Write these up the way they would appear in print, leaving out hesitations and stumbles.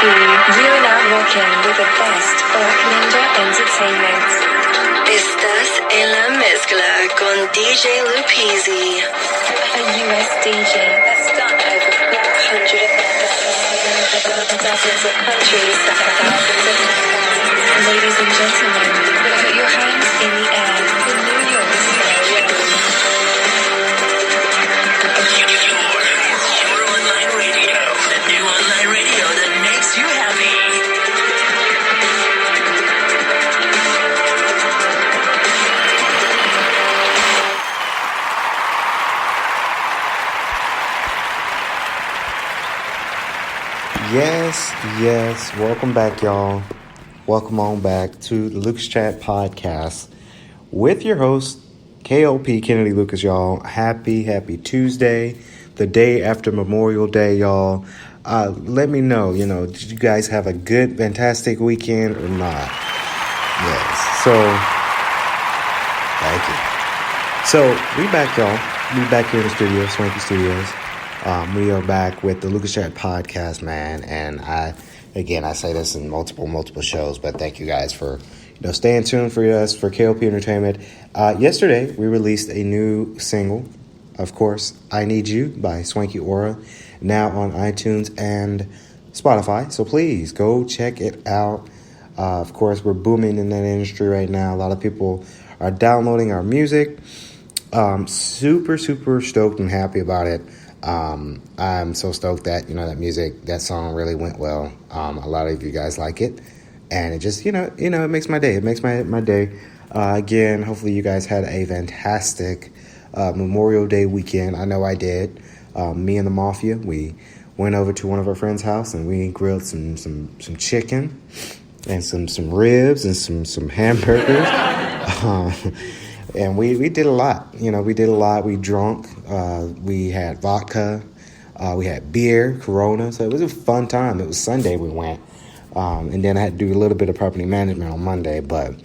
You're now rocking with the best of Ninja Entertainment. Estás en la mezcla con DJ Lupizzi, a US DJ that's done over 400 episodes, dozens of countries, thousands of fans. Ladies and gentlemen, put your hands in the air for New York's very own. Your online radio, the new online radio that makes you happy. Yes. Welcome back, y'all. Welcome on back to the Lucas Chat Podcast with your host, K.L.P. Kennedy Lucas, y'all. Happy Tuesday, the day after Memorial Day, y'all. Let me know, did you guys have a good, fantastic weekend or not? Yes. So, thank you. So, we back, y'all. We back here in the studio, Swanky Studios. We are back with the Lucas Chat Podcast, man. And I say this in multiple shows, but thank you guys for, staying tuned for us, for K.L.P. Entertainment. Yesterday, we released a new single, of course, I Need You by Swanky Aura, now on iTunes and Spotify. So please go check it out. Of course, we're booming in that industry right now. A lot of people are downloading our music. Super stoked and happy about it. I'm so stoked that, that song really went well. A lot of you guys like it, and it just, it makes my day. It makes my day. Again, hopefully you guys had a fantastic, Memorial Day weekend. I know I did. Me and the Mafia, we went over to one of our friends' house and we grilled some chicken and some ribs and some hamburgers. And we did a lot, we drunk, we had vodka, we had beer, Corona, so it was a fun time. It was Sunday we went, and then I had to do a little bit of property management on Monday, but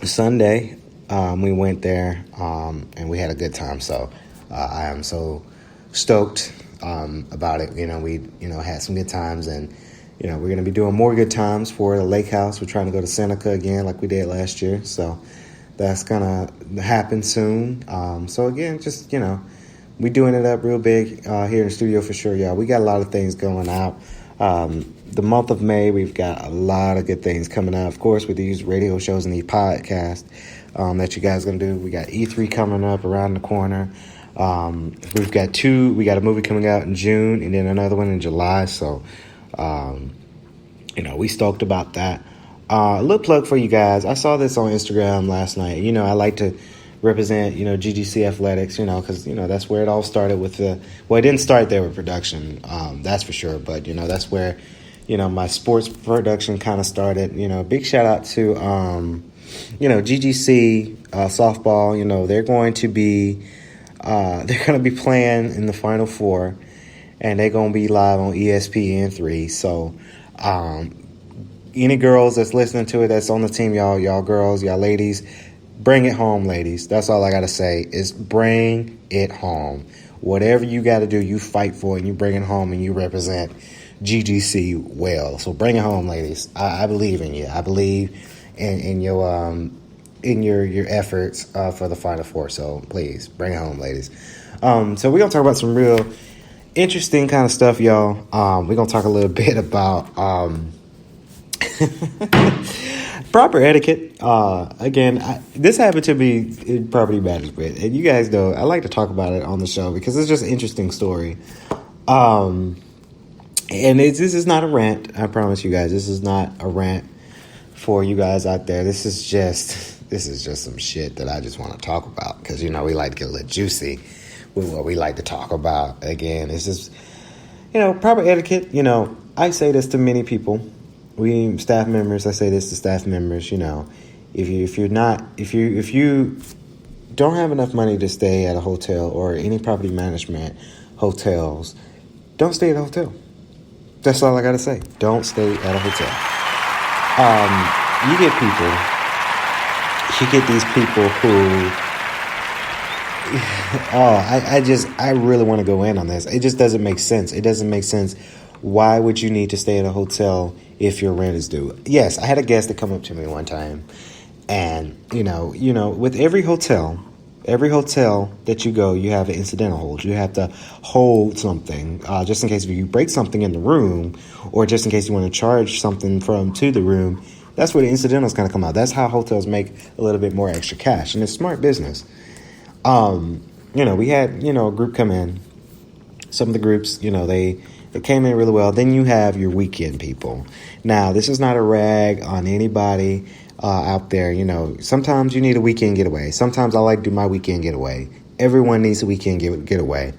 Sunday, we went there, and we had a good time, so I am so stoked about it. We had some good times, and we're going to be doing more good times for the lake house. We're trying to go to Seneca again like we did last year, so that's gonna happen soon. So again, just, we doing it up real big here in the studio for sure, y'all. We got a lot of things going out. The month of May, we've got a lot of good things coming out. Of course, with these radio shows and these podcasts that you guys gonna do. We got E3 coming up around the corner. We got a movie coming out in June and then another one in July. So, we stoked about that. A little plug for you guys. I saw this on Instagram last night. I like to represent, GGC Athletics, because, that's where it all started with it didn't start there with production, that's for sure. But, that's where, my sports production kind of started. Big shout out to, GGC softball. They're going to be playing in the Final Four, and they're going to be live on ESPN3. So, any girls that's listening to it that's on the team, y'all girls, y'all ladies, bring it home, ladies. That's all I got to say is bring it home. Whatever you got to do, you fight for it and you bring it home and you represent GGC well. So bring it home, ladies. I believe in you. I believe in your efforts for the Final Four. So please bring it home, ladies. So we're going to talk about some real interesting kind of stuff, y'all. We're going to talk a little bit about proper etiquette. Again, this happened to me in property management, and you guys know I like to talk about it on the show because it's just an interesting story. And this is not a rant. I promise you guys, this is not a rant for you guys out there. This is just some shit that I just want to talk about because we like to get a little juicy with what we like to talk about. Again, it's just proper etiquette. I say this to many people. We staff members, I say this to staff members, if you don't have enough money to stay at a hotel or any property management hotels, don't stay at a hotel. That's all I got to say. Don't stay at a hotel. You get these people who, I really want to go in on this. It just doesn't make sense. It doesn't make sense why would you need to stay in a hotel if your rent is due? Yes, I had a guest that come up to me one time, and with every hotel that you go, you have an incidental hold. You have to hold something just in case if you break something in the room, or just in case you want to charge something to the room. That's where the incidental is going to come out. That's how hotels make a little bit more extra cash, and it's smart business. We had a group come in. Some of the groups, they came in really well. Then you have your weekend people. Now, this is not a rag on anybody out there. Sometimes you need a weekend getaway. Sometimes I like to do my weekend getaway. Everyone needs a weekend getaway.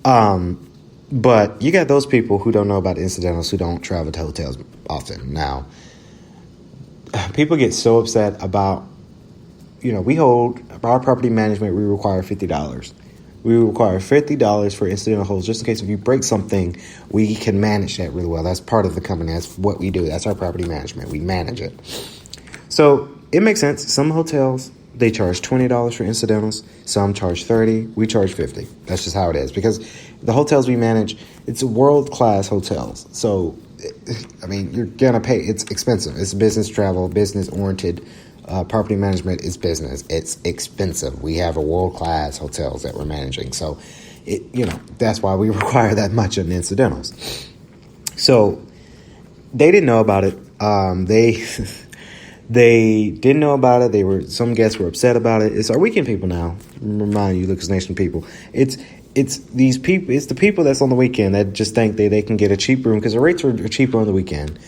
But you got those people who don't know about incidentals, who don't travel to hotels often. Now, people get so upset about, we hold our property management, we require $50. We require $50 for incidental holds, just in case if you break something, we can manage that really well. That's part of the company. That's what we do. That's our property management. We manage it. So it makes sense. Some hotels, they charge $20 for incidentals. Some charge $30. We charge $50. That's just how it is. Because the hotels we manage, it's world-class hotels. So, you're going to pay. It's expensive. It's business travel, business-oriented. Property management is business. It's expensive. We have a world-class hotels that we're managing. So, that's why we require that much in incidentals. So, they didn't know about it. They didn't know about it. Some guests were upset about it. It's our weekend people now. Remind you, Lucas Nation people. It's these people. It's the people that's on the weekend that just think they can get a cheap room because the rates are cheaper on the weekend.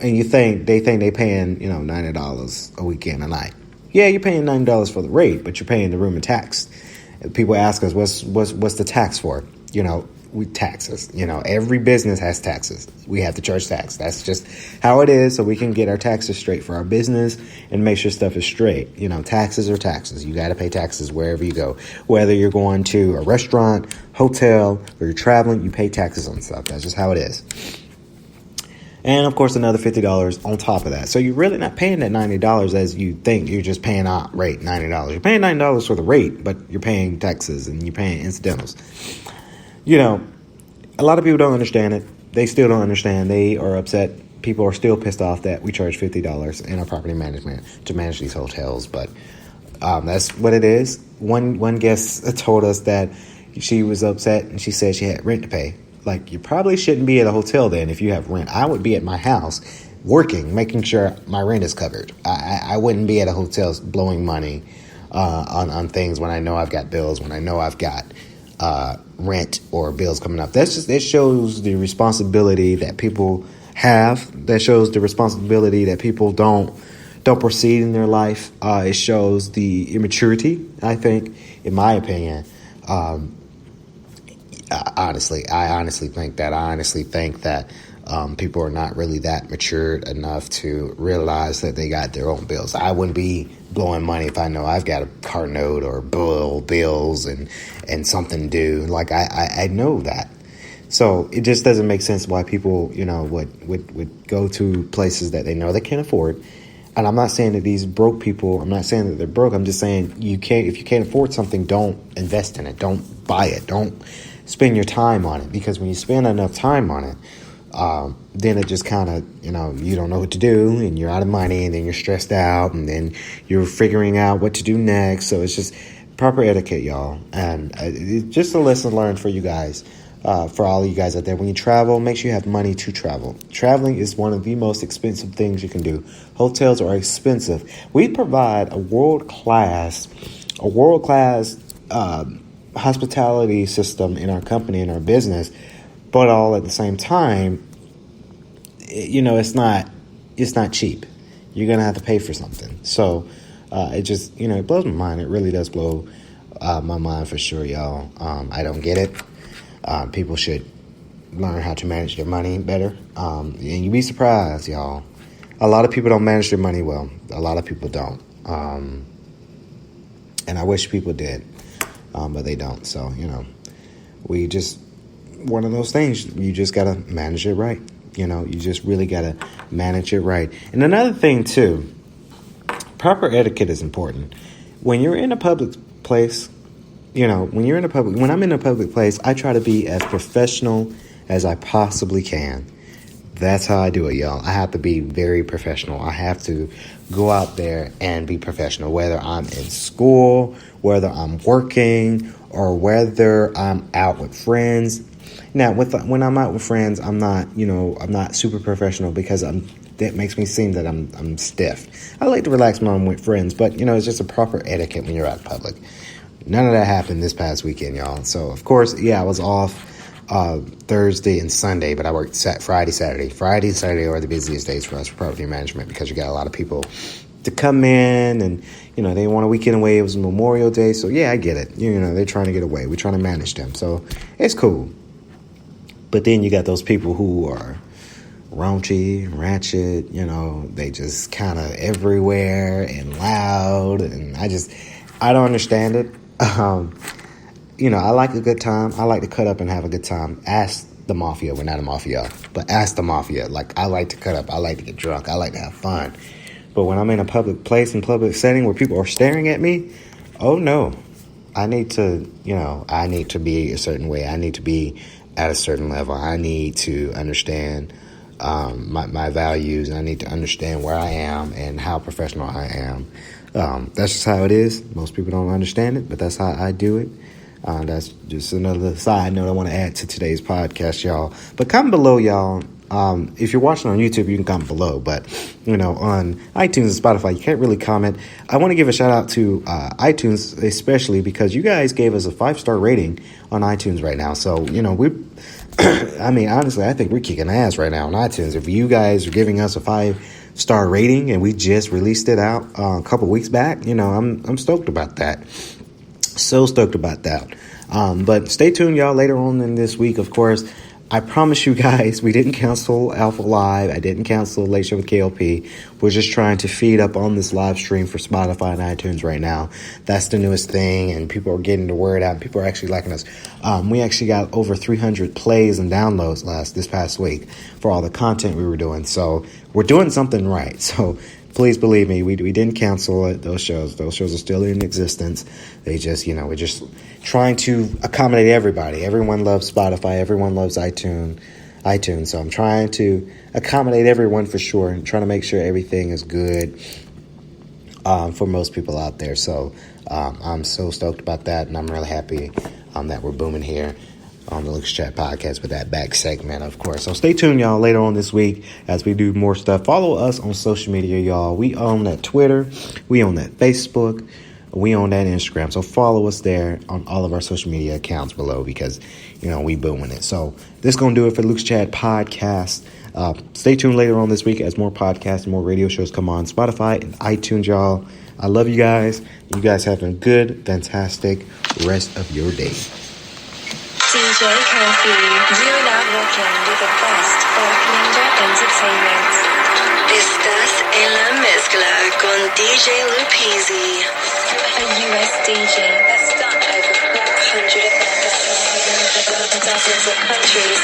And they think they paying $90 a weekend a night. Yeah, you're paying $90 for the rate, but you're paying the room and tax. People ask us, what's the tax for? We taxes. Every business has taxes. We have to charge tax. That's just how it is. So we can get our taxes straight for our business and make sure stuff is straight. Taxes are taxes. You got to pay taxes wherever you go. Whether you're going to a restaurant, hotel, or you're traveling, you pay taxes on stuff. That's just how it is. And, of course, another $50 on top of that. So you're really not paying that $90 as you think. You're just paying out rate, $90. You're paying $90 for the rate, but you're paying taxes and you're paying incidentals. A lot of people don't understand it. They still don't understand. They are upset. People are still pissed off that we charge $50 in our property management to manage these hotels. But that's what it is. One guest told us that she was upset and she said she had rent to pay. Like, you probably shouldn't be at a hotel then if you have rent. I would be at my house working, making sure my rent is covered. I wouldn't be at a hotel blowing money on things when I know I've got bills, when I know I've got rent or bills coming up. It shows the responsibility that people have. That shows the responsibility that people don't proceed in their life. It shows the immaturity, I think, in my opinion. I honestly think that people are not really that matured enough to realize that they got their own bills. I wouldn't be blowing money if I know I've got a car note or bills and something due. Like I know that. So it just doesn't make sense why people, would go to places that they know they can't afford. And I'm not saying that these broke people, I'm not saying that they're broke. I'm just saying if you can't afford something, don't invest in it. Don't buy it. Don't spend your time on it, because when you spend enough time on it, then it just kind of, you don't know what to do, and you're out of money, and then you're stressed out, and then you're figuring out what to do next. So it's just proper etiquette, y'all. And it's just a lesson learned for you guys, for all of you guys out there. When you travel, make sure you have money to travel. Traveling is one of the most expensive things you can do. Hotels are expensive. We provide a world-class hospitality system in our company, in our business, but all at the same time, it's not cheap. You're gonna have to pay for something. So it just it blows my mind. It really does blow my mind for sure, y'all. I don't get it. People should learn how to manage their money better, and you'd be surprised, y'all. A lot of people don't manage their money well. A lot of people don't, and I wish people did. But they don't. So, we just, one of those things, you just got to manage it right. You just really got to manage it right. And another thing, too, proper etiquette is important. When you're in a public place, when I'm in a public place, I try to be as professional as I possibly can. That's how I do it, y'all. I have to be very professional. I have to go out there and be professional, whether I'm in school, whether I'm working, or whether I'm out with friends. Now, when I'm out with friends, I'm not super professional because that makes me seem that I'm stiff. I like to relax when I'm with friends, but it's just a proper etiquette when you're out in public. None of that happened this past weekend, y'all. So, of course, I was off Thursday and Sunday, but I worked Friday, Saturday. Friday and Saturday are the busiest days for us for property management because you got a lot of people to come in and, they want a weekend away. It was Memorial Day. So, yeah, I get it. They're trying to get away. We're trying to manage them. So, it's cool. But then you got those people who are raunchy, ratchet, they just kind of everywhere and loud. And I don't understand it. I like a good time. I like to cut up and have a good time. Ask the mafia. We're not a mafia, but ask the mafia. Like, I like to cut up. I like to get drunk. I like to have fun. But when I'm in a public place and public setting where people are staring at me, oh no. I need to be a certain way. I need to be at a certain level. I need to understand my values. I need to understand where I am and how professional I am. That's just how it is. Most people don't understand it, but that's how I do it. That's just another side note I want to add to today's podcast, y'all. But comment below, y'all. If you're watching on YouTube, you can comment below. But, on iTunes and Spotify, you can't really comment. I want to give a shout out to iTunes, especially because you guys gave us a 5-star rating on iTunes right now. So, honestly, I think we're kicking ass right now on iTunes. If you guys are giving us a 5-star rating and we just released it out a couple weeks back, I'm stoked about that. So stoked about that. But stay tuned, y'all. Later on in this week, of course, I promise you guys, we didn't cancel Alpha Live. I didn't cancel Late Show with K.L.P. We're just trying to feed up on this live stream for Spotify and iTunes right now. That's the newest thing, and people are getting the word out. People are actually liking us. We actually got over 300 plays and downloads this past week for all the content we were doing. So we're doing something right. So please believe me, we didn't cancel it. Those shows are still in existence. They just, we're just trying to accommodate everybody. Everyone loves Spotify. Everyone loves iTunes. So I'm trying to accommodate everyone for sure and trying to make sure everything is good for most people out there. So I'm so stoked about that, and I'm really happy that we're booming here on the Lucas Chat podcast with that back segment, of course. So stay tuned, y'all, later on this week as we do more stuff. Follow us on social media, y'all. We own that Twitter. We own that Facebook. We own that Instagram. So follow us there on all of our social media accounts below because, we booming it. So this is going to do it for the Lucas Chat podcast. Stay tuned later on this week as more podcasts and more radio shows come on Spotify and iTunes, y'all. I love you guys. You guys have a good, fantastic rest of your day. DJ K.L.P, you are now rocking with the best of Ninja Entertainment. Estás en la mezcla con DJ Lupizzi, a US DJ that's done over 400 dozens of countries.